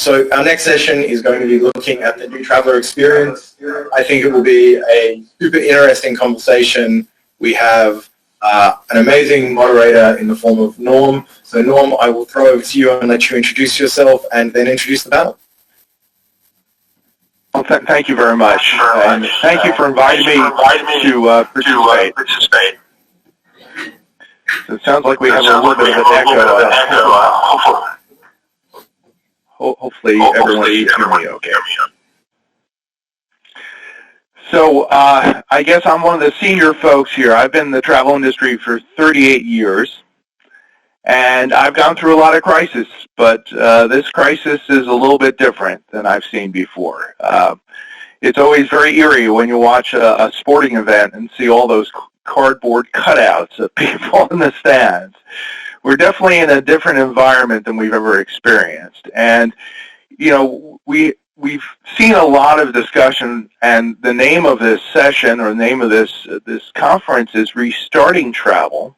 So our next session is going to be looking at the new traveler experience. I think it will be a super interesting conversation. We have an amazing moderator in the form of Norm. So Norm, I will throw over to you and let you introduce yourself and then introduce the panel. Well, thank you very much. And thank you for inviting me to participate. So it sounds like we have a little bit of an echo. Hopefully everyone can hear me okay. So I guess I'm one of the senior folks here. I've been in the travel industry for 38 years, and I've gone through a lot of crises, but this crisis is a little bit different than I've seen before. It's always very eerie when you watch a sporting event and see all those cardboard cutouts of people in the stands. We're definitely in a different environment than we've ever experienced. And, you know, we've seen a lot of discussion, and the name of this session or the name of this conference is Restarting Travel.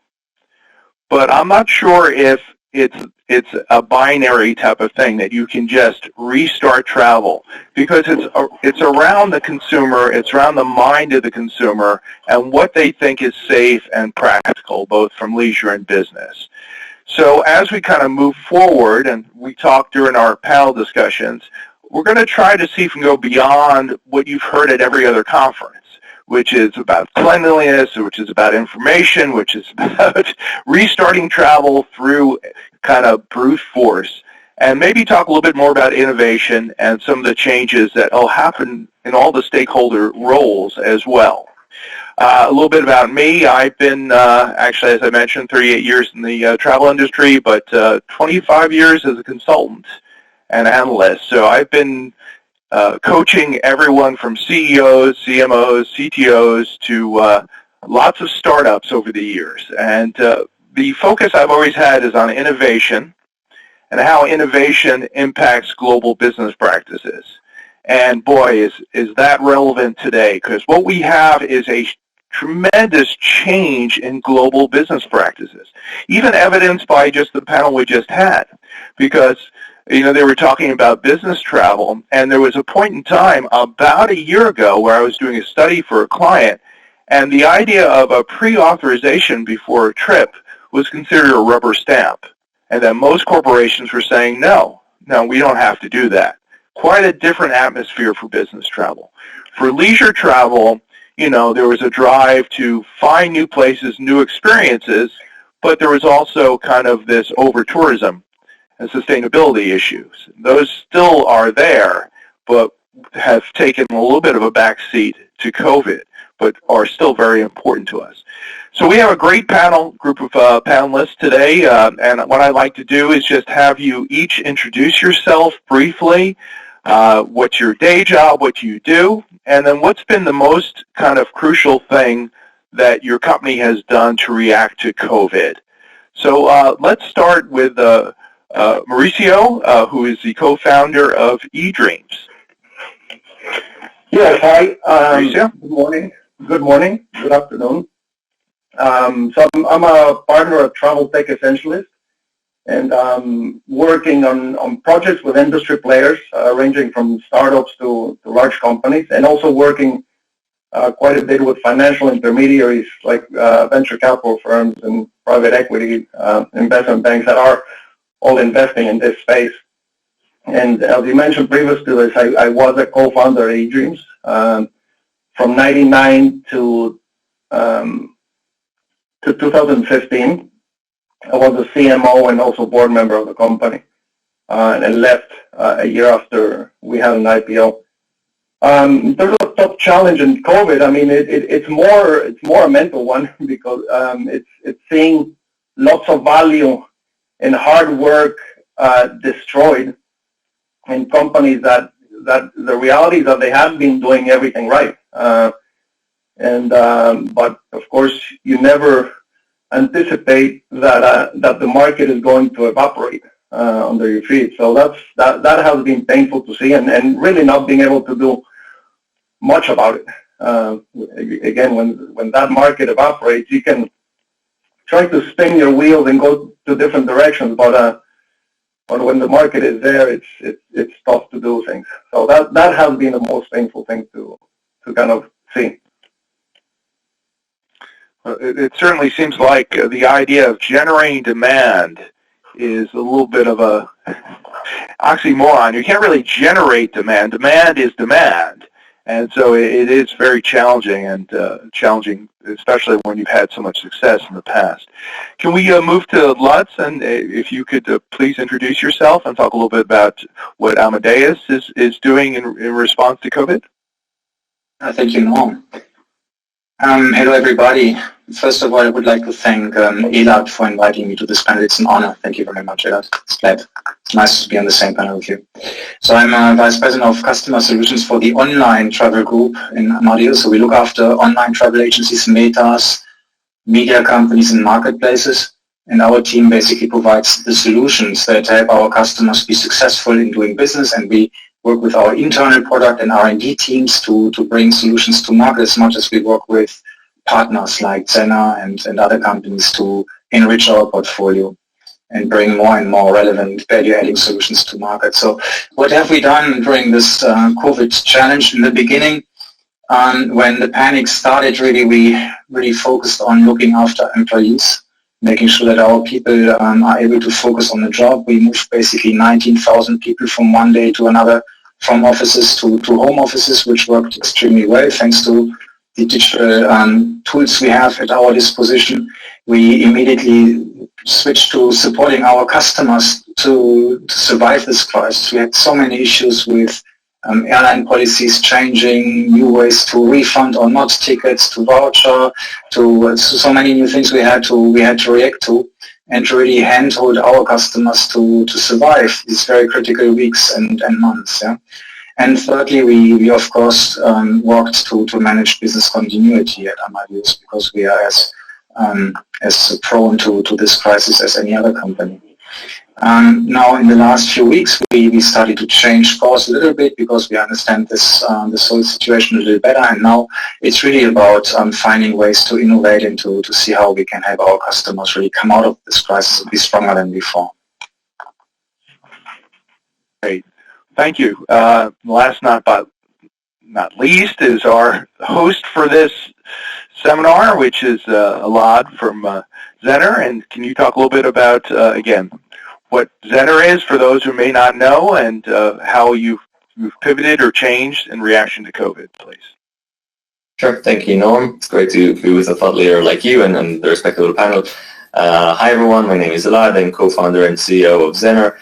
But I'm not sure if it's a binary type of thing that you can just restart travel, because it's around the consumer, it's around the mind of the consumer and what they think is safe and practical, both from leisure and business. So as we kind of move forward, and we talked during our panel discussions, we're going to try to see if we can go beyond what you've heard at every other conference, which is about cleanliness, which is about information, which is about restarting travel through kind of brute force, and maybe talk a little bit more about innovation and some of the changes that will happen in all the stakeholder roles as well. A little bit about me. I've been, actually, as I mentioned, 38 years in the travel industry, but 25 years as a consultant and analyst. So I've been coaching everyone from CEOs, CMOs, CTOs to lots of startups over the years. And the focus I've always had is on innovation and how innovation impacts global business practices. And boy, is that relevant today, because what we have is a tremendous change in global business practices, even evidenced by just the panel we just had, because you know, they were talking about business travel, and there was a point in time about a year ago where I was doing a study for a client, and the idea of a pre-authorization before a trip was considered a rubber stamp, and that most corporations were saying, no, we don't have to do that. Quite a different atmosphere for business travel. For leisure travel, you know, there was a drive to find new places, new experiences, but there was also kind of this over-tourism and sustainability issues. Those still are there, but have taken a little bit of a backseat to COVID, but are still very important to us. So we have a great group of panelists today, and what I'd like to do is just have you each introduce yourself briefly, what's your day job, what you do, and then what's been the most kind of crucial thing that your company has done to react to COVID. So let's start with Mauricio, who is the co-founder of eDreams. Yes, hi. Mauricio? Good morning, good afternoon. So I'm a partner at Travel Tech Essentialist, and working on projects with industry players, ranging from startups to large companies, and also working quite a bit with financial intermediaries like venture capital firms and private equity investment banks that are all investing in this space. And as you mentioned previous to this, I was a co-founder at eDreams from '99 to 2015. I was a CMO and also board member of the company, and I left a year after we had an IPO. In terms of top challenge in COVID, I mean, it's more a mental one, because it's seeing lots of value and hard work destroyed in companies that the reality is that they have been doing everything right, but of course you never anticipate that the market is going to evaporate under your feet. So that has been painful to see, and really not being able to do much about it. Again, when that market evaporates, you can try to spin your wheels and go to different directions, but when the market is there, it's tough to do things. So that has been the most painful thing to kind of see. It certainly seems like the idea of generating demand is a little bit of a oxymoron. You can't really generate demand. Demand is demand. And so it is very challenging, and challenging, especially when you've had so much success in the past. Can we move to Lutz, and if you could please introduce yourself and talk a little bit about what Amadeus is doing in response to COVID? Thank you, Norm. Hello, everybody. First of all, I would like to thank Elad for inviting me to this panel. It's an honor. Thank you very much, Elad. It's nice to be on the same panel with you. So I'm Vice President of Customer Solutions for the online travel group in Amadeus. So we look after online travel agencies, metas, media companies, and marketplaces. And our team basically provides the solutions that help our customers be successful in doing business, and we work with our internal product and R&D teams to bring solutions to market as much as we work with partners like Zenner and other companies to enrich our portfolio and bring more and more relevant value-adding solutions to market. So what have we done during this COVID challenge? In the beginning, when the panic started, we really focused on looking after employees, making sure that our people are able to focus on the job. We moved basically 19,000 people from one day to another, from offices to home offices, which worked extremely well thanks to the digital tools we have at our disposition. We immediately switched to supporting our customers to survive this crisis. We had so many issues with airline policies changing, new ways to refund or not tickets, to voucher, to so many new things we had to react to, and to really handhold our customers to survive these very critical weeks and months. Yeah? And thirdly, we of course worked to manage business continuity at Amadeus, because we are as prone to this crisis as any other company. Now, in the last few weeks, we started to change course a little bit, because we understand this whole situation a little better, and now it's really about finding ways to innovate and to see how we can help our customers really come out of this crisis and be stronger than before. Great. Thank you. Last but not least is our host for this seminar, which is Elad from Zenner. And can you talk a little bit about, again, what Zenner is for those who may not know, and how you've pivoted or changed in reaction to COVID, please? Sure. Thank you, Norm. It's great to be with a thought leader like you and the respectable panel. Hi, everyone. My name is Elad. I'm co-founder and CEO of Zenner,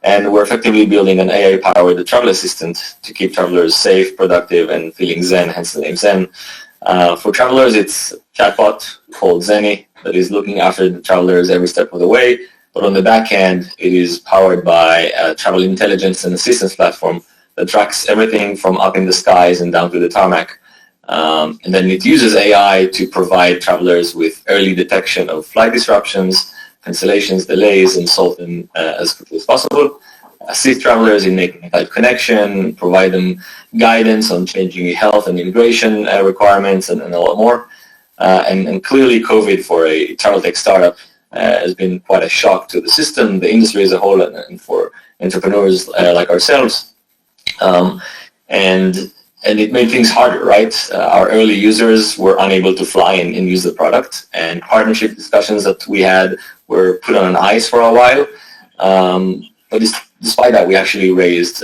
and we're effectively building an AI-powered travel assistant to keep travelers safe, productive, and feeling zen, hence the name Zen. For travelers, it's a chatbot called Zenny that is looking after the travelers every step of the way. But on the back end, it is powered by a travel intelligence and assistance platform that tracks everything from up in the skies and down to the tarmac. And then it uses AI to provide travelers with early detection of flight disruptions, cancellations, delays, and solve them as quickly as possible. Assist travelers in making a flight connection, provide them guidance on changing health and immigration requirements, and a lot more. And clearly, COVID for a travel tech startup has been quite a shock to the system, the industry as a whole, and for entrepreneurs like ourselves. And it made things harder, right? Our early users were unable to fly and use the product, and partnership discussions that we had were put on ice for a while. But despite that, we actually raised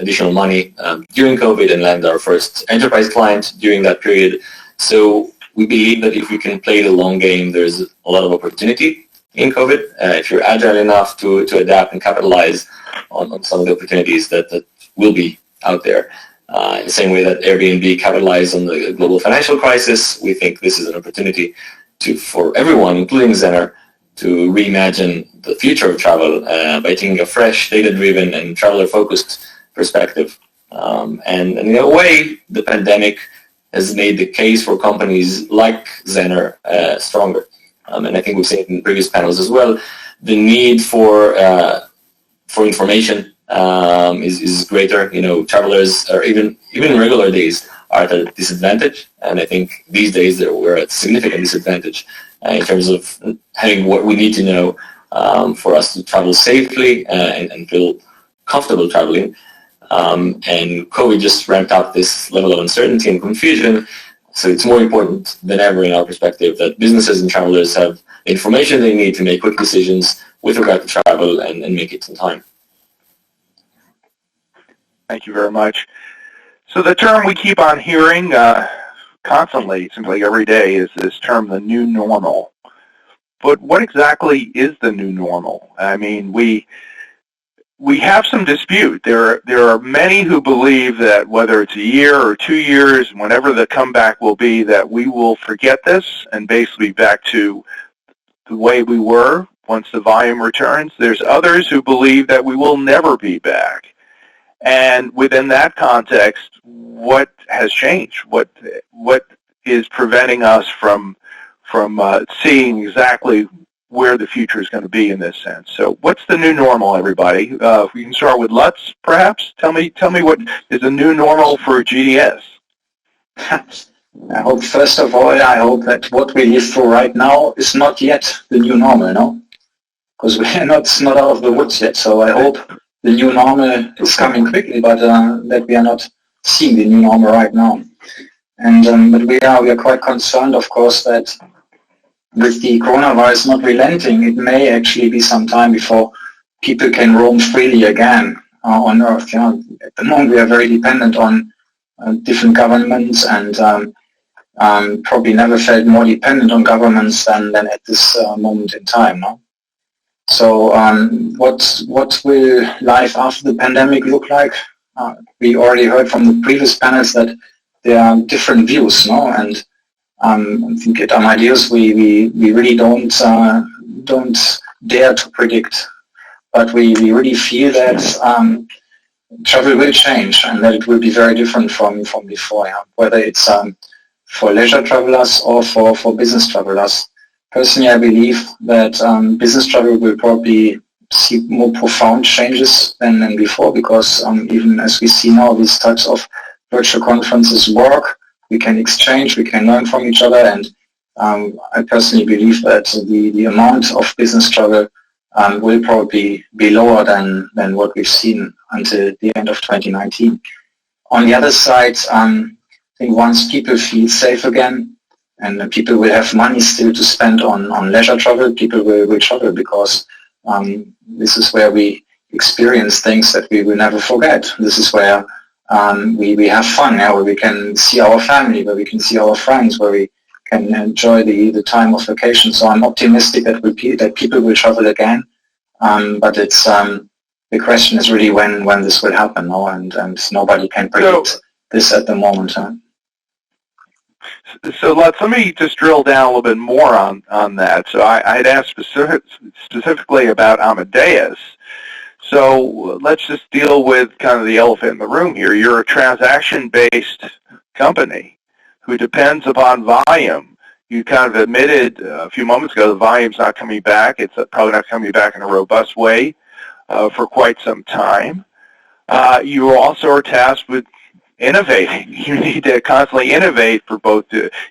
additional money during COVID and landed our first enterprise client during that period. So we believe that if we can play the long game, there's a lot of opportunity in COVID. If you're agile enough to adapt and capitalize on some of the opportunities that will be out there. In the same way that Airbnb capitalized on the global financial crisis, we think this is an opportunity for everyone, including Zenner, to reimagine the future of travel by taking a fresh, data-driven, and traveler-focused perspective. And in a way, the pandemic has made the case for companies like Zenner stronger. And I think we've seen it in previous panels as well. The need for information is greater. You know, travelers, or even in regular days, are at a disadvantage. And I think these days we're at a significant disadvantage in terms of having what we need to know for us to travel safely and feel comfortable traveling. And COVID just ramped up this level of uncertainty and confusion. So it's more important than ever in our perspective that businesses and travelers have the information they need to make quick decisions with regard to travel and make it in time. Thank you very much. So the term we keep on hearing constantly, it seems like every day, is this term, the new normal. But what exactly is the new normal? I mean, we have some dispute. There are many who believe that whether it's a year or 2 years, whenever the comeback will be, that we will forget this and basically be back to the way we were once the volume returns. There's others who believe that we will never be back. And within that context, what has changed? What is preventing us from seeing exactly where the future is going to be in this sense? So what's the new normal, everybody? We can start with Lutz, perhaps. Tell me what is the new normal for GDS? I hope, first of all, that what we live through right now is not yet the new normal, no? Because we're not out of the woods yet. So I hope the new normal is coming quickly, but that we are not seeing the new normal right now. And but we are quite concerned, of course, that with the coronavirus not relenting, it may actually be some time before people can roam freely again on Earth. At the moment, we are very dependent on different governments, and probably never felt more dependent on governments than at this moment in time. No? So what will life after the pandemic look like? We already heard from the previous panels that there are different views, no? And I think at Amadeus we really don't dare to predict, but we really feel that travel will change and that it will be very different from before. Yeah? Whether it's for leisure travelers or for business travelers. Personally, I believe that business travel will probably see more profound changes than before, because even as we see now, these types of virtual conferences work. We can exchange, we can learn from each other, and I personally believe that the amount of business travel will probably be lower than what we've seen until the end of 2019. On the other side, I think once people feel safe again, and people will have money still to spend on leisure travel, people will travel, because this is where we experience things that we will never forget. This is where we have fun, where we can see our family, where we can see our friends, where we can enjoy the time of vacation. So I'm optimistic that people will travel again, but it's the question is really when this will happen, no? And nobody can predict this at the moment. So let me just drill down a little bit more on that. So I had asked specifically about Amadeus. So let's just deal with kind of the elephant in the room here. You're a transaction-based company who depends upon volume. You kind of admitted a few moments ago the volume's not coming back. It's probably not coming back in a robust way for quite some time. You also are tasked with innovating. You need to constantly innovate for both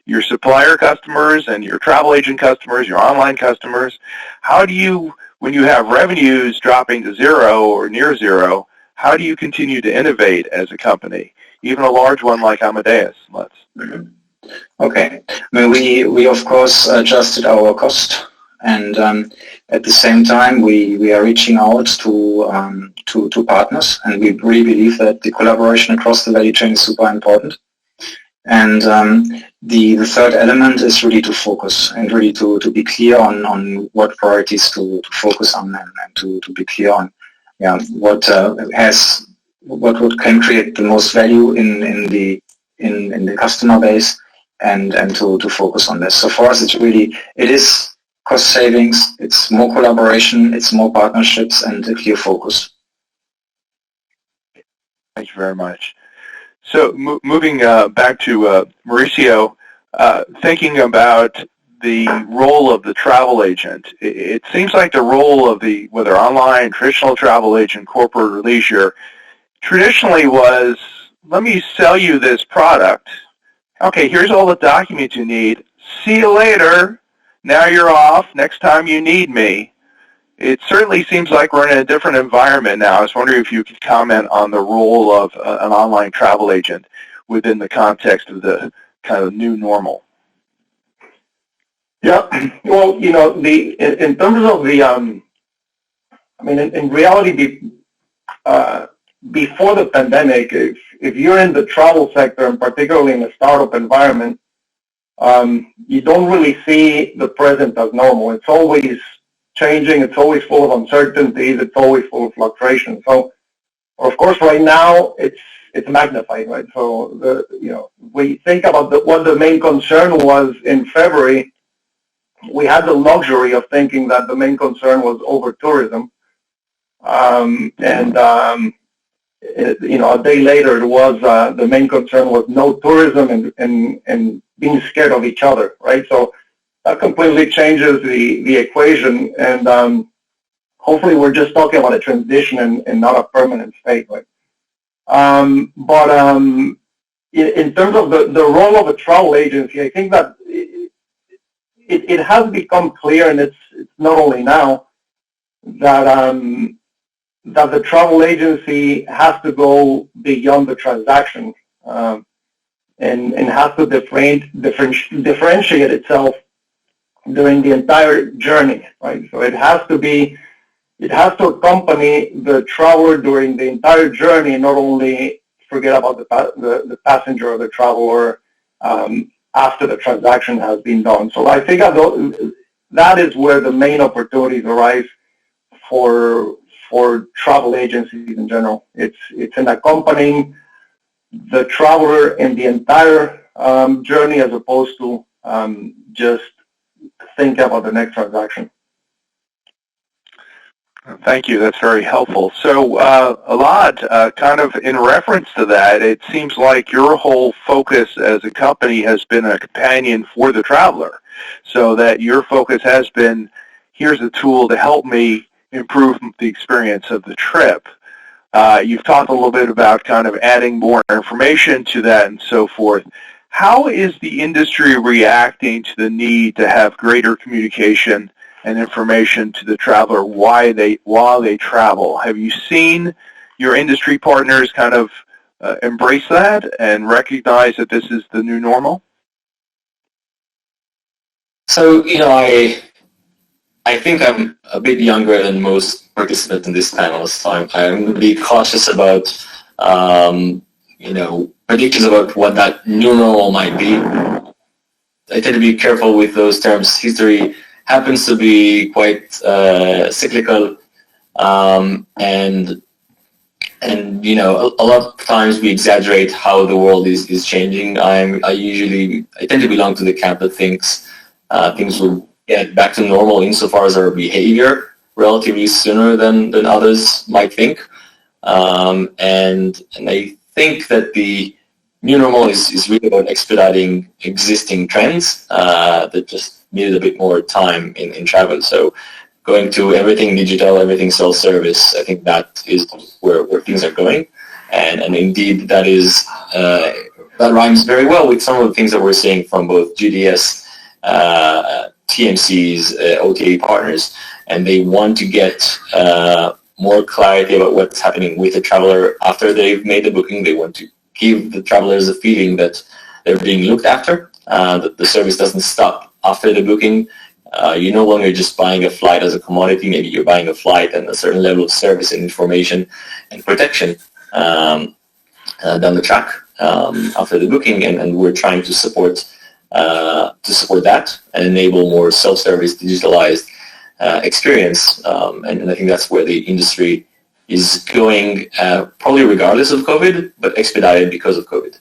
your supplier customers and your travel agent customers, your online customers. How do you, when you have revenues dropping to zero or near zero, how do you continue to innovate as a company, even a large one like Amadeus? Let's. Okay. I mean, we of course adjusted our cost, and at the same time we are reaching out to partners, and we really believe that the collaboration across the value chain is super important. And the third element is really to focus, and really to be clear on what priorities to focus on, and to be clear on what can create the most value in the customer base, and to focus on this. So for us, it is cost savings, it's more collaboration, it's more partnerships, and a clear focus. Thank you very much. So moving back to Mauricio, thinking about the role of the travel agent, it seems like the role of whether online, traditional travel agent, corporate, or leisure, traditionally was, let me sell you this product. Okay, here's all the documents you need. See you later. Now you're off. Next time you need me. it certainly seems like we're in a different environment now. I was wondering if you could comment on the role of an online travel agent within the context of the kind of new normal. Yeah, well, in terms of the, I mean, in reality, before the pandemic, if you're in the travel sector, and particularly in a startup environment, you don't really see the present as normal. It's always changing. It's always full of uncertainties. It's always full of fluctuations. So, of course, right now it's magnified, right? So we think about what the main concern was in February. We had the luxury of thinking that the main concern was over tourism, a day later it was the main concern was no tourism and being scared of each other, right? So that completely changes the equation, and hopefully we're just talking about a transition and not a permanent state, right? In terms of the role of a travel agency, I think that it has become clear, and it's not only now, that the travel agency has to go beyond the transaction and has to differentiate itself during the entire journey, right? So it has to accompany the traveler during the entire journey, not only forget about the passenger or the traveler after the transaction has been done. So I think that is where the main opportunities arise for travel agencies in general. It's in accompanying the traveler in the entire journey, as opposed to just think about the next transaction. Thank you. That's very helpful. So, Elad, kind of in reference to that, it seems like your whole focus as a company has been a companion for the traveler, so that your focus has been, here's a tool to help me improve the experience of the trip. You've talked a little bit about kind of adding more information to that and so forth. How is the industry reacting to the need to have greater communication and information to the traveler while they travel? Have you seen your industry partners kind of embrace that and recognize that this is the new normal? So, I think I'm a bit younger than most participants in this panel, so I'm going to be cautious about, predictions about what that new normal might be. I tend to be careful with those terms. History happens to be quite cyclical, and a lot of times we exaggerate how the world is changing. I tend to belong to the camp that thinks things will get back to normal insofar as our behavior relatively sooner than others might think, and I think that the new normal is really about expediting existing trends that just needed a bit more time in travel. So going to everything digital, everything self-service, I think that is where things are going. And indeed, that rhymes very well with some of the things that we're seeing from both GDS, TMCs, OTA partners, and they want to get more clarity about what's happening with the traveler after they've made the booking. They want to give the travelers a feeling that they're being looked after, that the service doesn't stop after the booking. You're no longer just buying a flight as a commodity. Maybe you're buying a flight and a certain level of service and information and protection down the track after the booking, and we're trying to support that and enable more self-service, digitalized experience. And I think that's where the industry is going, probably regardless of COVID, but expedited because of COVID.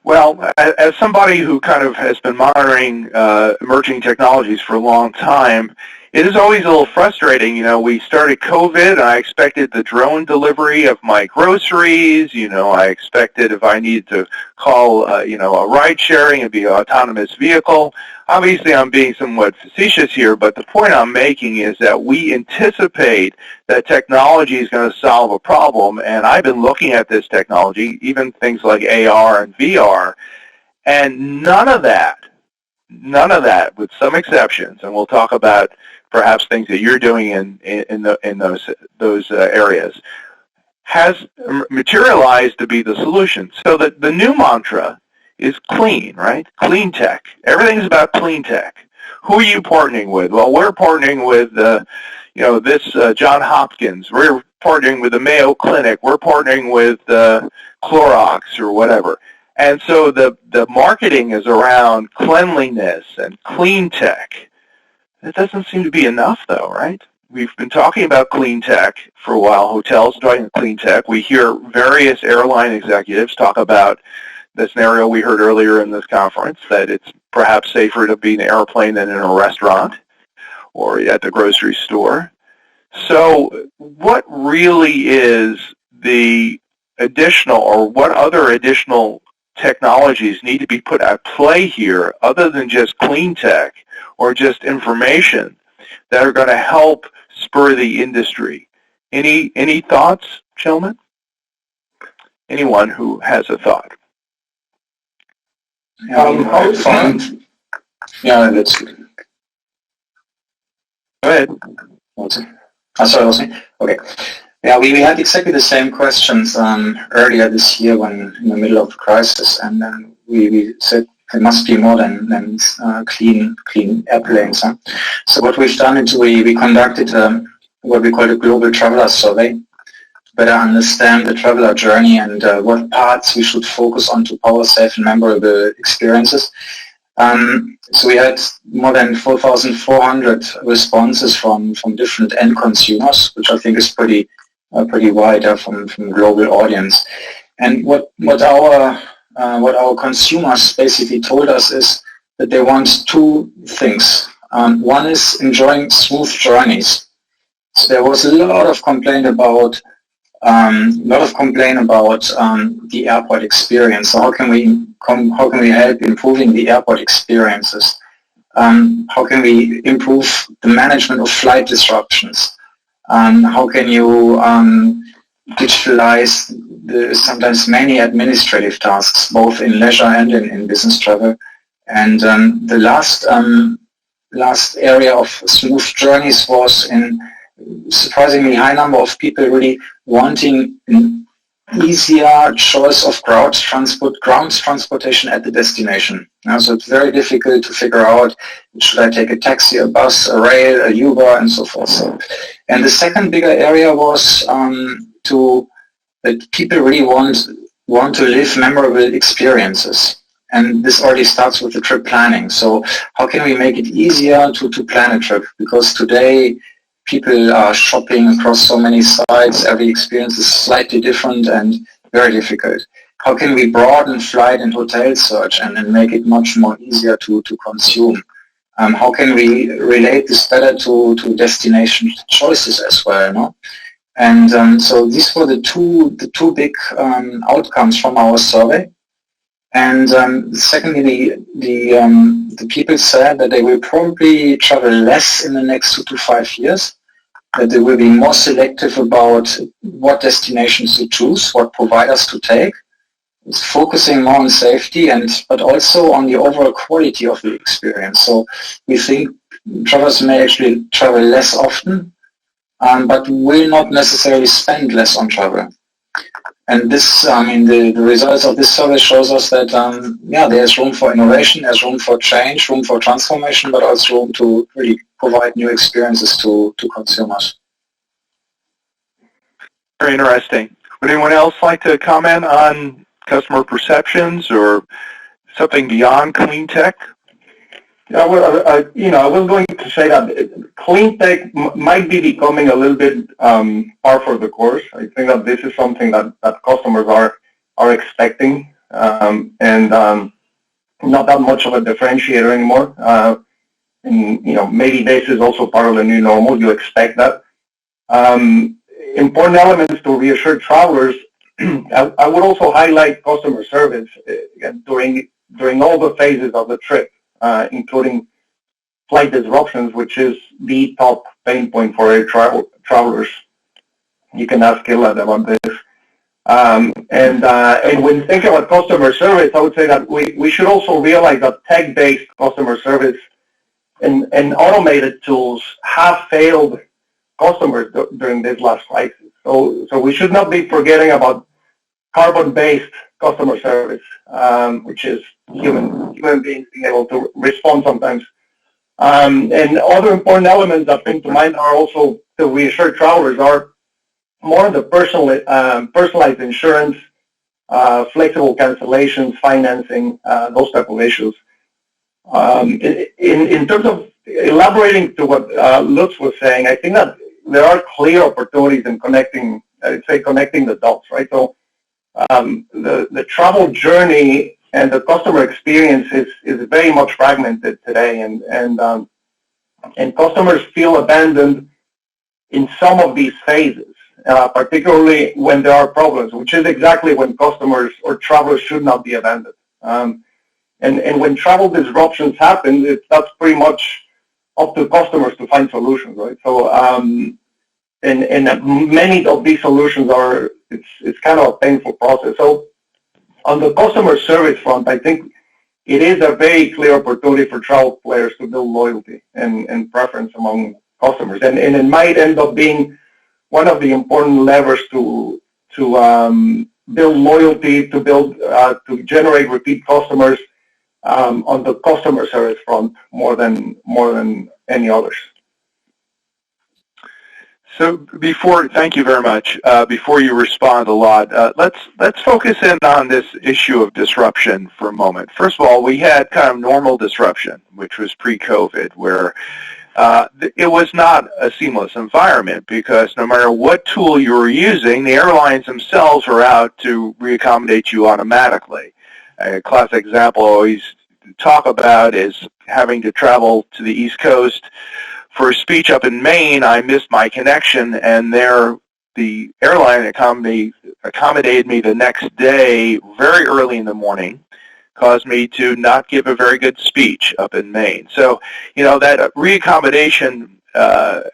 Well, as somebody who kind of has been monitoring emerging technologies for a long time, it is always a little frustrating. We started COVID, and I expected the drone delivery of my groceries. I expected if I needed to call, a ride sharing, it'd be an autonomous vehicle. Obviously, I'm being somewhat facetious here, but the point I'm making is that we anticipate that technology is going to solve a problem, and I've been looking at this technology, even things like AR and VR, and none of that none of that, with some exceptions, and we'll talk about perhaps things that you're doing in those areas, has materialized to be the solution. So that the new mantra is clean, right? Clean tech. Everything's about clean tech. Who are you partnering with? Well, we're partnering with, this John Hopkins. We're partnering with the Mayo Clinic. We're partnering with Clorox or whatever. And so the marketing is around cleanliness and clean tech. That doesn't seem to be enough, though, right? We've been talking about clean tech for a while. Hotels are talking about clean tech. We hear various airline executives talk about the scenario we heard earlier in this conference, that it's perhaps safer to be in an airplane than in a restaurant or at the grocery store. So what really is the additional, or what other additional technologies need to be put at play here other than just clean tech or just information that are going to help spur the industry? Any thoughts, gentlemen? Anyone who has a thought? Yeah, that's good. Go ahead. Sorry. Okay. Yeah, we had exactly the same questions earlier this year when in the middle of the crisis, and then we said there must be more than clean airplanes. Huh? So what we've done is we conducted what we call a global traveler survey to better understand the traveler journey and what parts we should focus on to power safe and memorable experiences. So we had more than 4,400 responses from different end consumers, which I think is pretty wide from global audience. And what our consumers basically told us is that they want two things. One is enjoying smooth journeys. So there was a lot of complaint about the airport experience. So how can we help improving the airport experiences? How can we improve the management of flight disruptions? How can you digitalize the sometimes many administrative tasks, both in leisure and in business travel? And the last area of smooth journeys was in surprisingly high number of people really wanting an easier choice of ground transportation at the destination. So it's very difficult to figure out, should I take a taxi, a bus, a rail, a Uber, and so forth. And the second bigger area was that people really want to live memorable experiences. And this already starts with the trip planning. So how can we make it easier to plan a trip? Because today people are shopping across so many sites. Every experience is slightly different and very difficult. How can we broaden flight and hotel search and make it much more easier to consume? How can we relate this better to destination choices as well? No? And so these were the two big outcomes from our survey. And secondly, the people said that they will probably travel less in the next 2 to 5 years, that they will be more selective about what destinations to choose, what providers to take. It's focusing more on safety, but also on the overall quality of the experience. So we think travelers may actually travel less often, but will not necessarily spend less on travel. And this, the results of this survey shows us that, there's room for innovation, there's room for change, room for transformation, but also room to really provide new experiences to consumers. Very interesting. Would anyone else like to comment on customer perceptions or something beyond clean tech? Yeah, well, I was going to say that clean tech might be becoming a little bit par for the course. I think that this is something that customers are expecting, and not that much of a differentiator anymore. And maybe this is also part of the new normal. You expect that. Important elements to reassure travelers. I would also highlight customer service during all the phases of the trip. Including flight disruptions, which is the top pain point for air travelers. You can ask Elad about this. And when thinking about customer service, I would say that we should also realize that tech-based customer service and automated tools have failed customers during this last crisis. So we should not be forgetting about carbon-based customer service, which is human beings being able to respond sometimes. And other important elements that come to mind are also to reassure travelers are more on the personalized insurance, flexible cancellations, financing, those type of issues. In terms of elaborating to what Lutz was saying, I think that there are clear opportunities in connecting the dots, right? So the travel journey and the customer experience is very much fragmented today, and customers feel abandoned in some of these phases, particularly when there are problems, which is exactly when customers or travelers should not be abandoned. And when travel disruptions happen, that's pretty much up to customers to find solutions, right? So, and many of these solutions it's kind of a painful process. So, on the customer service front, I think it is a very clear opportunity for travel players to build loyalty and preference among customers, and it might end up being one of the important levers to build loyalty, to generate repeat customers on the customer service front more than any others. So thank you very much. Before you respond, Elad, let's focus in on this issue of disruption for a moment. First of all, we had kind of normal disruption, which was pre-COVID, where it was not a seamless environment because no matter what tool you were using, the airlines themselves were out to reaccommodate you automatically. A classic example I always talk about is having to travel to the East Coast for a speech up in Maine. I missed my connection, and the airline accommodated me the next day very early in the morning, caused me to not give a very good speech up in Maine. So, that reaccommodation,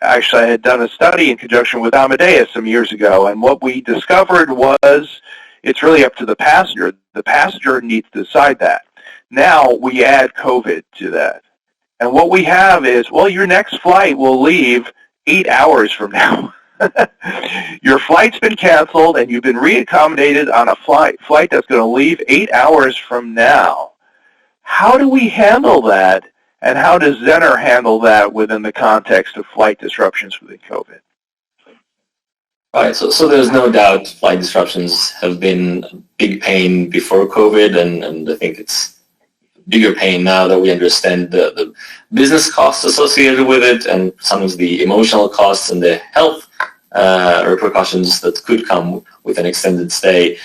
actually I had done a study in conjunction with Amadeus some years ago, and what we discovered was it's really up to the passenger. The passenger needs to decide that. Now we add COVID to that. And what we have is, well, your next flight will leave 8 hours from now. Your flight's been canceled and you've been reaccommodated on a flight that's going to leave 8 hours from now. How do we handle that, and how does Zenner handle that within the context of flight disruptions within COVID? Right, so there's no doubt flight disruptions have been a big pain before COVID, and I think it's bigger pain now that we understand the business costs associated with it, and sometimes the emotional costs and the health repercussions that could come with an extended stay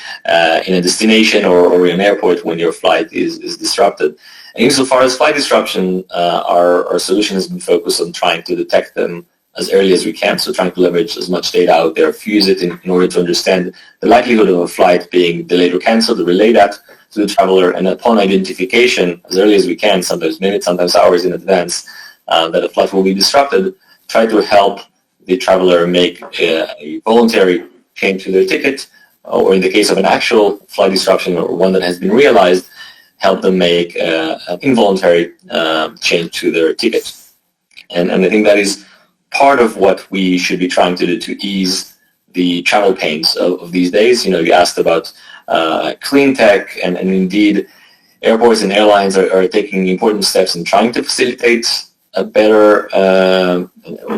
in a destination or in an airport when your flight is disrupted. And insofar as flight disruption, our solution has been focused on trying to detect them as early as we can, so trying to leverage as much data out there, fuse it in order to understand the likelihood of a flight being delayed or canceled, to relay that to the traveler, and upon identification, as early as we can, sometimes minutes, sometimes hours in advance, that a flight will be disrupted, try to help the traveler make a voluntary change to their ticket, or in the case of an actual flight disruption or one that has been realized, help them make an involuntary change to their ticket. And I think that is part of what we should be trying to do to ease the travel pains of these days. You asked about clean tech, and indeed airports and airlines are taking important steps in trying to facilitate a better,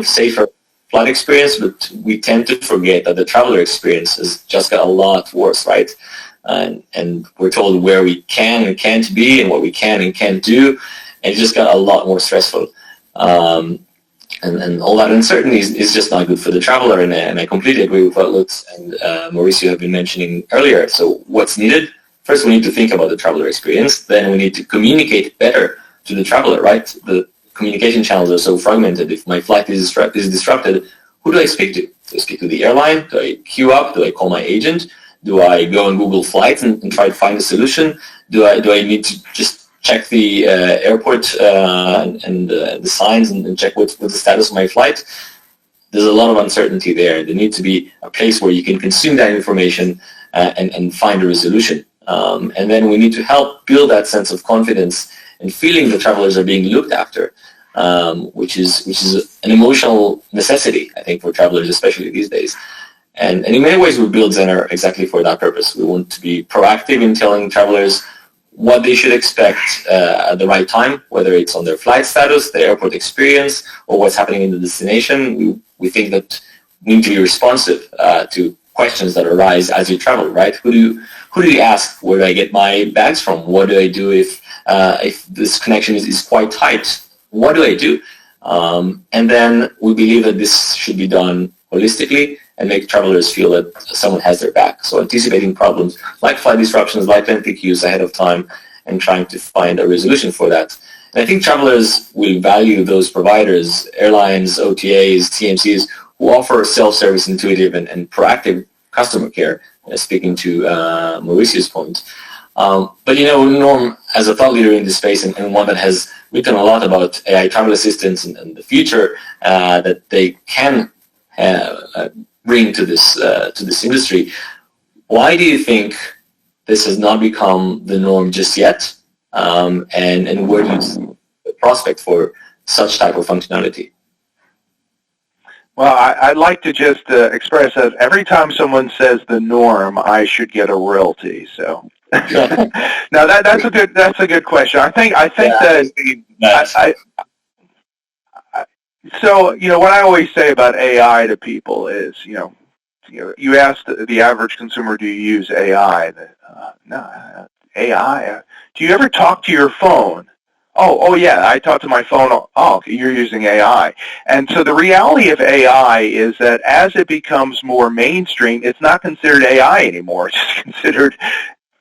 safer flight experience, but we tend to forget that the traveler experience has just got a lot worse, right? And we're told where we can and can't be and what we can and can't do, and it just got a lot more stressful. And all that uncertainty is just not good for the traveler, and I completely agree with what Lutz and Mauricio have been mentioning earlier. So what's needed? First, we need to think about the traveler experience. Then we need to communicate better to the traveler, right? The communication channels are so fragmented. If my flight is disrupted, who do I speak to? Do I speak to the airline? Do I queue up? Do I call my agent? Do I go on Google Flights and try to find a solution? Do I need to just check the airport and the signs and check what's the status of my flight? there's a lot of uncertainty there. There needs to be a place where you can consume that information and find a resolution. And then we need to help build that sense of confidence and feeling the travelers are being looked after, which is an emotional necessity, I think, for travelers, especially these days. And in many ways, we build Zenner exactly for that purpose. We want to be proactive in telling travelers what they should expect at the right time, whether it's on their flight status, the airport experience, or what's happening in the destination. We think that we need to be responsive to questions that arise as you travel, right? Who do you ask? Where do I get my bags from? What do I do if this connection is quite tight? What do I do? And then we believe that this should be done holistically and make travelers feel that someone has their back. So anticipating problems like flight disruptions, like lengthy queues ahead of time, and trying to find a resolution for that. And I think travelers will value those providers, airlines, OTAs, TMCs, who offer self-service, intuitive, and proactive customer care, speaking to Mauricio's point. But Norm, as a thought leader in this space and one that has written a lot about AI travel assistants and the future that they can bring to this industry, why do you think this has not become the norm just yet? And where do you see the prospect for such type of functionality? Well, I'd like to just express that every time someone says the norm, I should get a royalty. So, now that's a good question. I think that so what I always say about AI to people is you ask the average consumer, do you use AI? No, AI. Do you ever talk to your phone? Oh yeah, I talk to my phone. Oh, you're using AI. And so the reality of AI is that as it becomes more mainstream, it's not considered AI anymore. It's just considered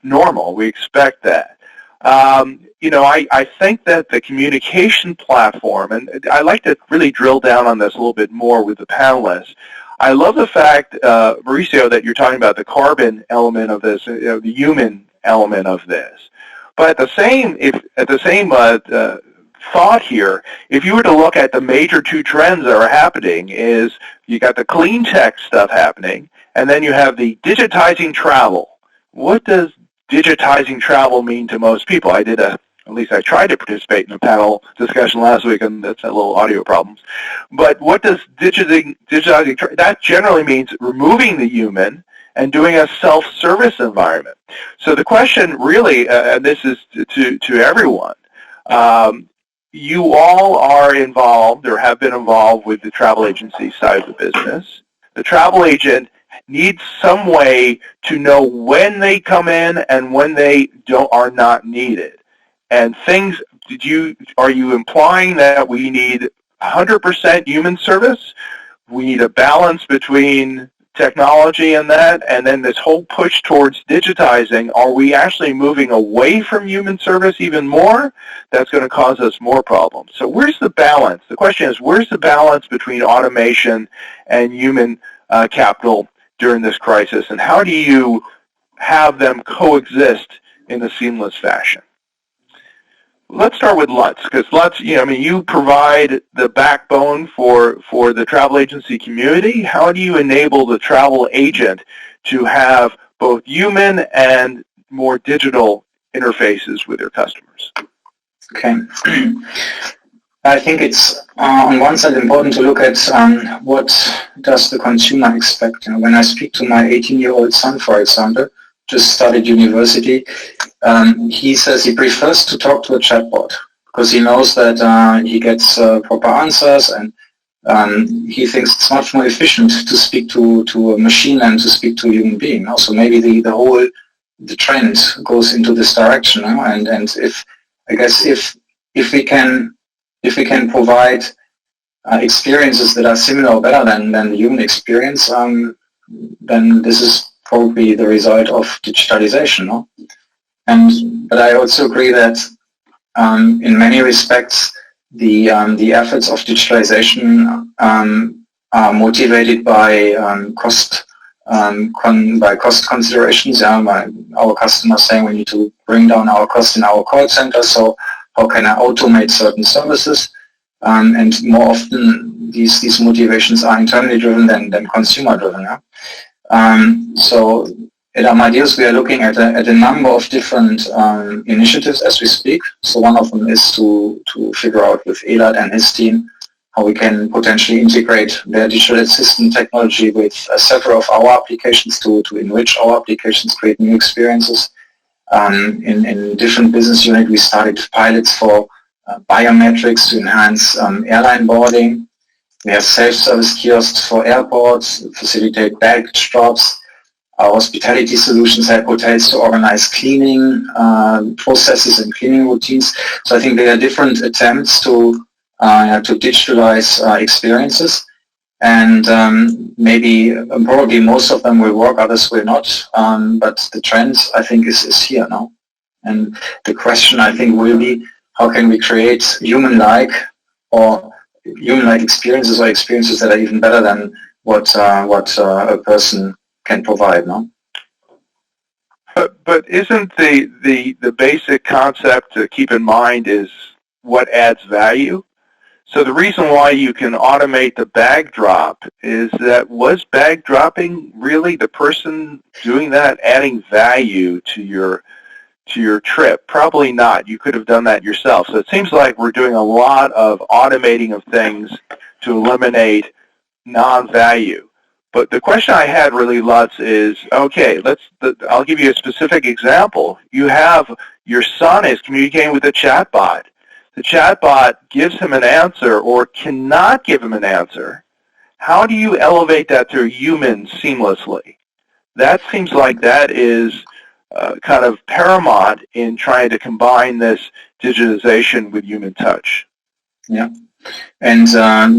normal. We expect that. I think that the communication platform, and I like to really drill down on this a little bit more with the panelists. I love the fact, Mauricio, that you're talking about the carbon element of this, the human element of this. But at the same thought here, if you were to look at the major two trends that are happening, is you got the clean tech stuff happening, and then you have the digitizing travel. What does digitizing travel mean to most people? At least I tried to participate in a panel discussion last week, and that's a little audio problems. But what does digitizing that generally means removing the human and doing a self-service environment. So the question really, and this is to everyone, you all are involved or have been involved with the travel agency side of the business. The travel agent needs some way to know when they come in and when they are not needed. And are you implying that we need 100% human service? We need a balance between technology and that, and then this whole push towards digitizing. Are we actually moving away from human service even more? That's going to cause us more problems. So where's the balance? The question is, where's the balance between automation and human capital during this crisis, and how do you have them coexist in a seamless fashion? Let's start with Lutz, because Lutz, you provide the backbone for the travel agency community. How do you enable the travel agent to have both human and more digital interfaces with their customers? Okay. I think it's on one side important to look at what does the consumer expect. When I speak to my 18-year-old son, for example, just started university, he says he prefers to talk to a chatbot because he knows that he gets proper answers, and he thinks it's much more efficient to speak to a machine than to speak to a human being. Also, maybe the trend goes into this direction, and if we can provide experiences that are similar or better than the human experience, then this is probably the result of digitalization, no? But I also agree that in many respects the efforts of digitalization are motivated by cost considerations. Our customers saying we need to bring down our costs in our call center, so how can I automate certain services? And more often these motivations are internally driven than consumer driven. Yeah? So at Amadeus, we are looking at a number of different initiatives as we speak. So one of them is to figure out with Elad and his team how we can potentially integrate their digital assistant technology with several of our applications to enrich our applications, create new experiences. In different business units, we started pilots for biometrics to enhance airline boarding. We have self-service kiosks for airports, facilitate baggage drops. Our hospitality solutions help hotels to organize cleaning processes and cleaning routines. So I think there are different attempts to digitalize experiences, and maybe probably most of them will work, others will not. But the trend, I think, is here now. And the question, I think, will be how can we create human-like experiences, or experiences that are even better than what a person can provide, no? But isn't the basic concept to keep in mind is what adds value? So the reason why you can automate the bag drop is that was bag dropping really the person doing that adding value to your trip? Probably not. You could have done that yourself. So it seems like we're doing a lot of automating of things to eliminate non-value. But the question I had really, Lutz, is, okay, I'll give you a specific example. You have your son is communicating with a chatbot. The chatbot gives him an answer or cannot give him an answer. How do you elevate that to a human seamlessly? That seems like that is kind of paramount in trying to combine this digitization with human touch. Yeah. And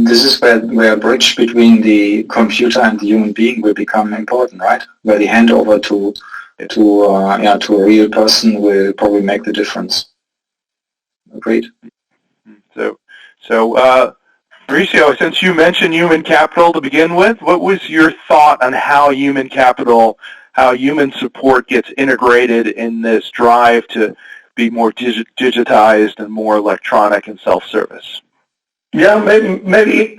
this is where a bridge between the computer and the human being will become important, right? Where the handover to a real person will probably make the difference. Agreed. So Mauricio, since you mentioned human capital to begin with, what was your thought on how human support gets integrated in this drive to be more digitized and more electronic and self-service? Yeah, maybe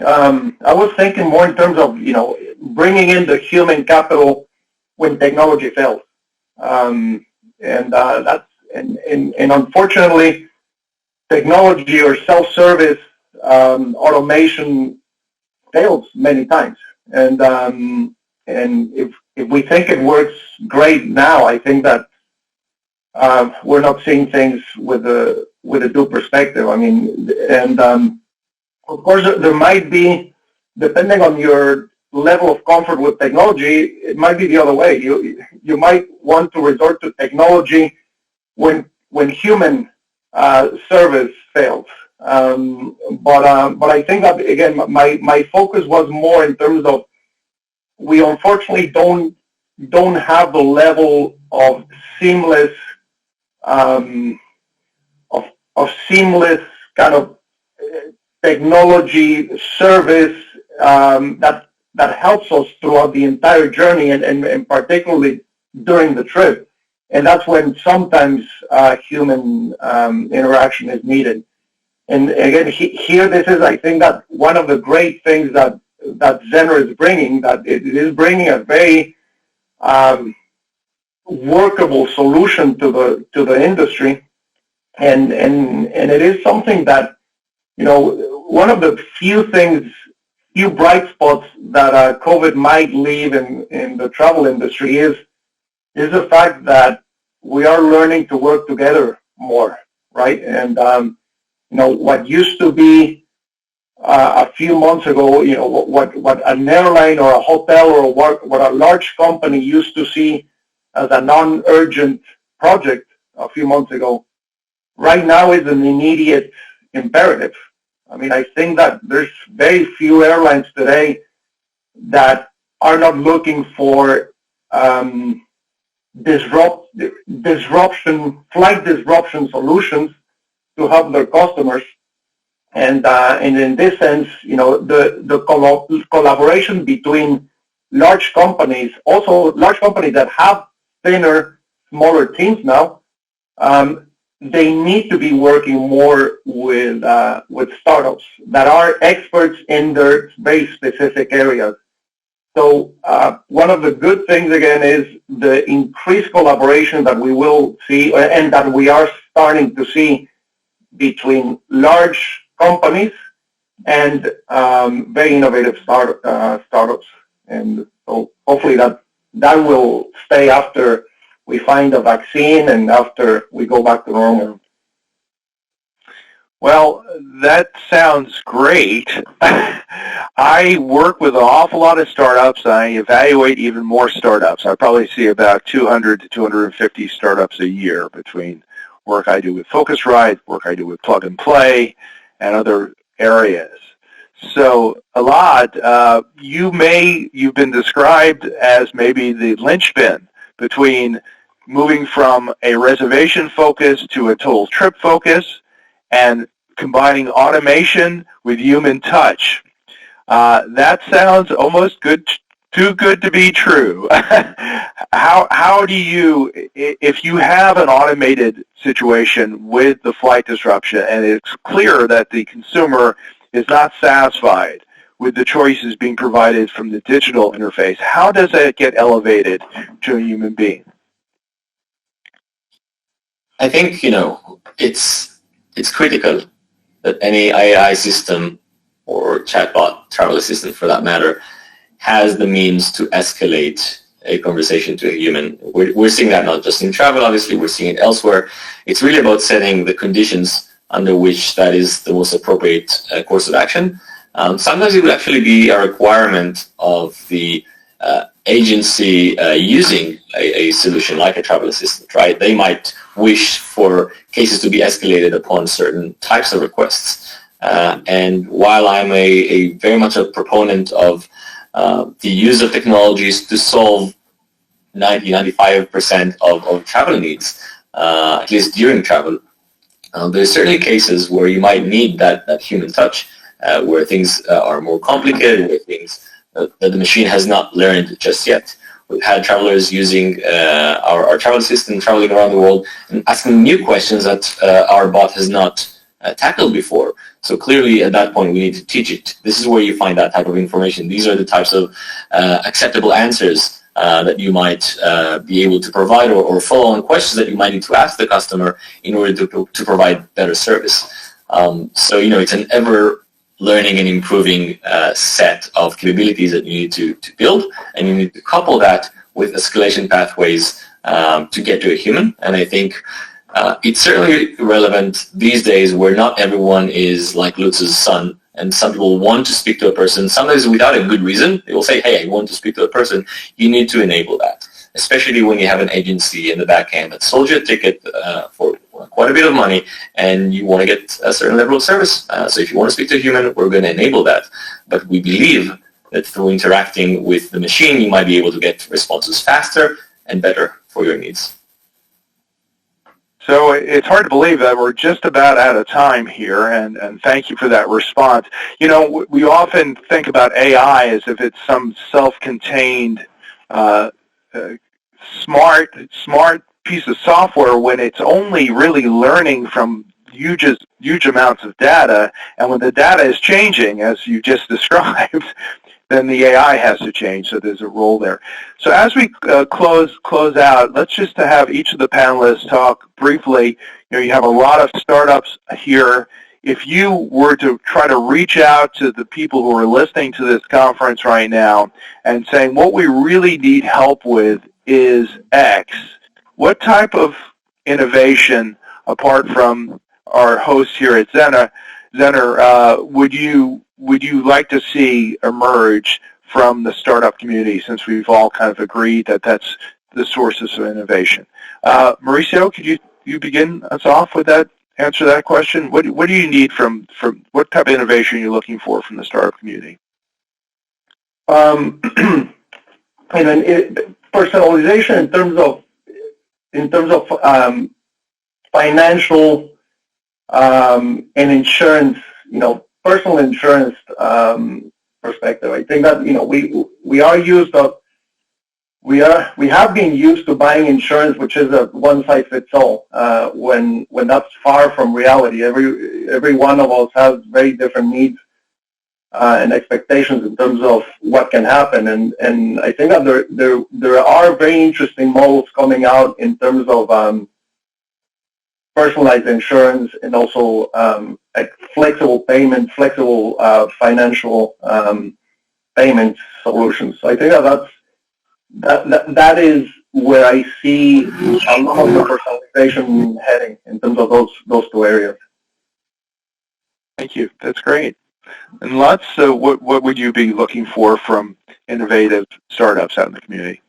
I was thinking more in terms of, bringing in the human capital when technology fails. And unfortunately, technology or self-service automation fails many times. And if we think it works great now, I think that we're not seeing things with a due perspective. I mean, and of course there might be, depending on your level of comfort with technology, it might be the other way. You might want to resort to technology when human service fails. But I think that, again, my focus was more in terms of we unfortunately don't have the level of seamless seamless kind of technology service that helps us throughout the entire journey and particularly during the trip. And that's when sometimes human interaction is needed. And again, here this is, I think, that one of the great things that Zenner is bringing, that it is bringing a very workable solution to the industry, and it is something that, one of the few bright spots that COVID might leave in the travel industry is the fact that we are learning to work together more, right? And what used to be a few months ago, what an airline or a hotel or what a large company used to see as a non-urgent project a few months ago, right now is an immediate imperative. I mean, I think that there's very few airlines today that are not looking for flight disruption solutions to help their customers. And in this sense, the collaboration between large companies, also large companies that have thinner, smaller teams now, they need to be working more with startups that are experts in their very specific areas. So one of the good things, again, is the increased collaboration that we will see and that we are starting to see between large companies and very innovative startups. And so hopefully that will stay after we find a vaccine and after we go back to normal. Well, that sounds great. I work with an awful lot of startups. I evaluate even more startups. I probably see about 200 to 250 startups a year between work I do with Focusrite, work I do with Plug and Play, and other areas. So, Elad, you've been described as maybe the linchpin between moving from a reservation focus to a total trip focus and combining automation with human touch. That sounds almost too good to be true. How do you, if you have an automated situation with the flight disruption and it's clear that the consumer is not satisfied with the choices being provided from the digital interface, how does that get elevated to a human being? I think, it's critical that any AI system or chatbot, travel assistant for that matter, has the means to escalate a conversation to a human. We're seeing that not just in travel, obviously, we're seeing it elsewhere. It's really about setting the conditions under which that is the most appropriate course of action. Sometimes it would actually be a requirement of the agency using a solution like a travel assistant, right? They might wish for cases to be escalated upon certain types of requests. And while I'm a very much a proponent of the use of technologies to solve 90-95% of travel needs, at least during travel, there's certainly cases where you might need that human touch, where things are more complicated, where things that the machine has not learned just yet. We've had travelers using our travel assistant, traveling around the world, and asking new questions that our bot has not tackled before. So clearly, at that point, we need to teach it. This is where you find that type of information. These are the types of acceptable answers that you might be able to provide, or follow-on questions that you might need to ask the customer in order to provide better service. So, it's an ever learning and improving set of capabilities that you need to build, and you need to couple that with escalation pathways to get to a human. And I think it's certainly relevant these days where not everyone is like Lutz's son, and some people want to speak to a person, sometimes without a good reason. They will say, hey, I want to speak to a person. You need to enable that, especially when you have an agency in the back end that sold you a ticket for quite a bit of money, and you want to get a certain level of service. So if you want to speak to a human, we're going to enable that. But we believe that through interacting with the machine, you might be able to get responses faster and better for your needs. So it's hard to believe that we're just about out of time here, and thank you for that response. We often think about AI as if it's some self-contained, smart piece of software, when it's only really learning from huge amounts of data, and when the data is changing, as you just described, then the AI has to change, so there's a role there. So as we close out, let's just have each of the panelists talk briefly. You have a lot of startups here. If you were to try to reach out to the people who are listening to this conference right now and saying, what we really need help with is X, what type of innovation, apart from our hosts here at Zenner, would you like to see emerge from the startup community, since we've all kind of agreed that that's the sources of innovation? Mauricio, could you begin us off with that? Answer that question. What do you need from what type of innovation are you looking for from the startup community? Personalization in terms of financial and insurance, personal insurance perspective. I think that we are used to we have been used to buying insurance, which is a one-size-fits-all. When that's far from reality, every one of us has very different needs and expectations in terms of what can happen. And I think that there are very interesting models coming out in terms of personalized insurance and also like flexible payment, flexible financial payment solutions. So I think that is where I see a lot of the personalization heading in terms of those two areas. Thank you. That's great. And Lutz, what would you be looking for from innovative startups out in the community?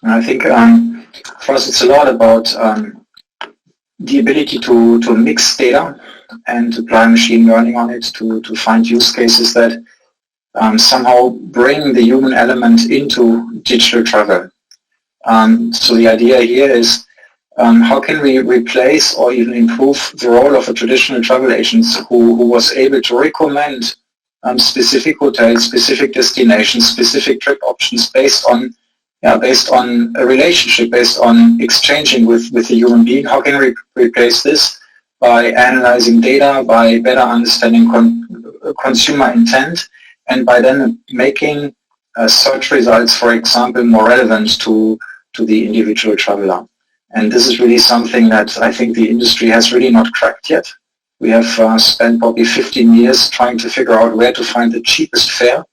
I think for us it's a lot about the ability to mix data and apply machine learning on it to find use cases that somehow bring the human element into digital travel. So the idea here is how can we replace or even improve the role of a traditional travel agent who was able to recommend specific hotels, specific destinations, specific trip options based on a relationship, based on exchanging with a human being. How can we replace this by analyzing data, by better understanding consumer intent, and by then making search results, for example, more relevant to the individual traveler. And this is really something that I think the industry has really not cracked yet. We have spent probably 15 years trying to figure out where to find the cheapest fare,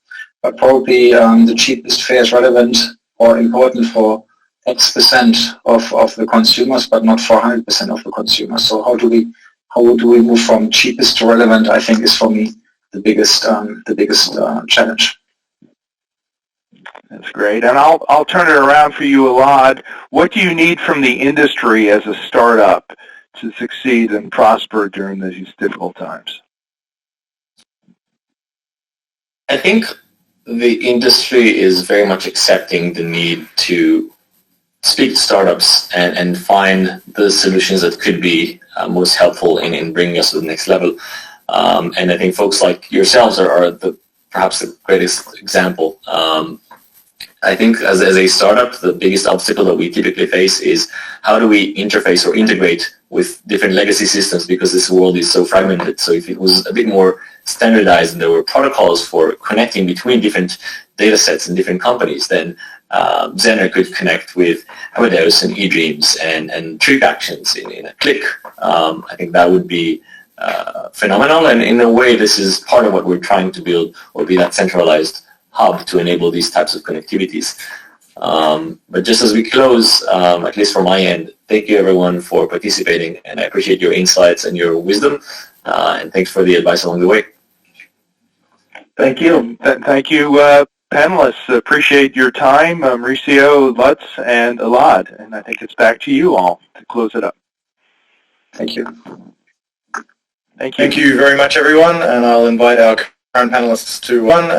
but probably the cheapest fare is relevant or important for X% of the consumers, but not for 100% of the consumers. So how do we move from cheapest to relevant, I think, is for me the biggest challenge. That's great. And I'll turn it around for you, Elad. What do you need from the industry as a startup to succeed and prosper during these difficult times? I think the industry is very much accepting the need to speak to startups and find the solutions that could be most helpful in bringing us to the next level. And I think folks like yourselves are perhaps the greatest example. I think as a startup, the biggest obstacle that we typically face is how do we interface or integrate with different legacy systems, because this world is so fragmented. So if it was a bit more standardized and there were protocols for connecting between different data sets and different companies, then Zenner could connect with Amadeus and eDreams and trip actions in a click. I think that would be phenomenal, and in a way this is part of what we're trying to build, or be that centralized hub to enable these types of connectivities. But just as we close, at least from my end, thank you everyone for participating, and I appreciate your insights and your wisdom, and thanks for the advice along the way. Thank you. Thank you, panelists. Appreciate your time, Mauricio, Lutz, and Elad, and I think it's back to you all to close it up. Thank you. Thank you. Thank you very much, everyone, and I'll invite our current panelists to one.